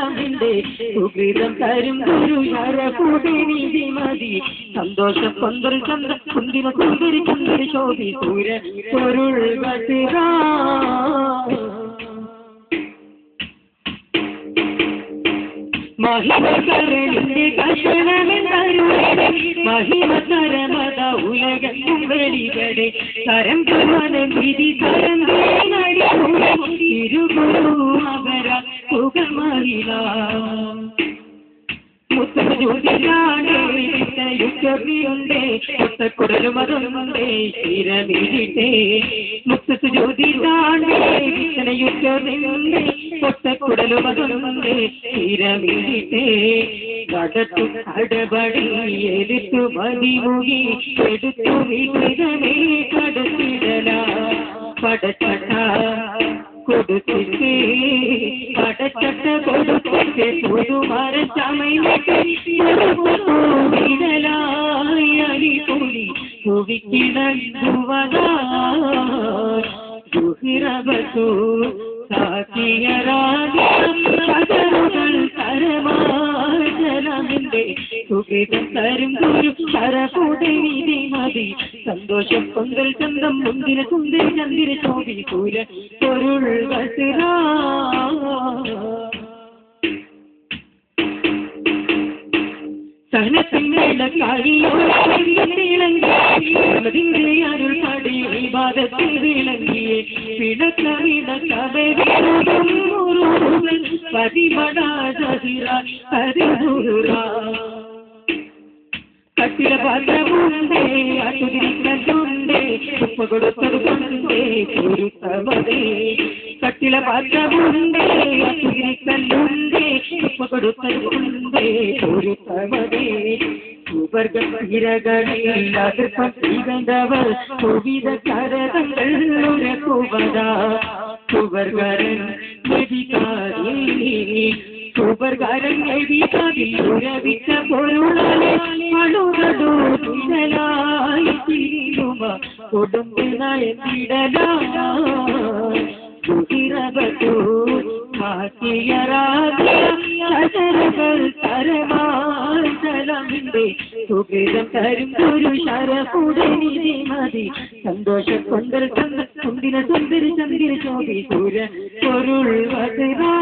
സലാമിന്റെ സുഹൃതം തരും ഗുരു ശരഫുടെ നിധി മതി സന്തോഷം കൊണ്ടൊരു ചന്ദ്ര കുന്തിന കുന്തിരി ചന്ദ്ര ശോഭി സൂര പൊരുൾ വസിരാ മഹിമകരണിന്റെ കഷണമെന്തരുളെ മഹിമതരമത ഉലകം വെളിപടെ തരം വിധി തരംഗടി ഇരുഗുരു അവര സുഖമഹിള മുത്തയുണ്ടേ മുത്തക്കുടലും അതൊന്നേ സ്ഥിരമിരിട്ടേ മുത്തത്ത് ജ്യോതിരാണ്ടേ വിത്തനയുറ്റേ മുത്തക്കുടലും അതൊന്നേ സ്ഥിരമിരിട്ടേ കടത്തു കടപടി എടുത്തു മതിമുകി എടുത്തു വികൃതമേ കടത്തിടല പടച്ചട്ട കൊടുത്തിട്ട് പടച്ചട്ട കൊടുത്തിട്ട് പുതുമര ചമയിടലായി അരിപൊടി കുവിക്കിടു സാക്കിയരാജകൾ തരമാജലമിന്റെ സുഖിതം തരും ഗുരു ശരഫുടെ നിധി മതി സന്തോഷം കൊന്തൽ ചന്തം മുന്തിര സുന്ദരി ചന്ദിര ശോഭി സൂര പൊരുൾ വസിരാ സഹനത്തിനുള്ള കാഴിയോളങ്ങിയ അരുൾ പാടി വിവാദത്തിൽ വിളങ്ങിയെ കട്ടില പാത്രമുണ്ടേ അതുതിരിക്കണ്ടുണ്ടേ ഉപ്പ കൊടുത്തതുകൊണ്ടേ പൊരുത്തമതേ കട്ടില പാത്രമുണ്ടേ അതുതിരിക്കണ്ടുണ്ടേ ഉപ്പ കൊടുത്തതുകൊണ്ടേ പൊരുത്തമതേ സുവർഗീരകളിൽ അതിർപ്പം ചെയ്തവർ സുവിധ കരതങ്ങൾ ഉരക്കുവതാ സുവർഗരൻ നദികാരി സുവർഗരൻ നദികാരിൽ ഉരവിച്ച പൊരുളാലെ അണുകടൂലായി തിരിയുമ കൊടുമ്പിടലായി സുഹിരവട്ടു ാക്കിയരാജകൾ തരമാജലമിന്റെ സുഖിതം തരും ഗുരു ശരഫുടെ നിധി മതി സന്തോഷം കൊണ്ടൽ ചന്ദ്ര കുന്തിന സുന്ദരി ചന്ദിര ശോഭി സൂര പൊരുൾ വസിരാ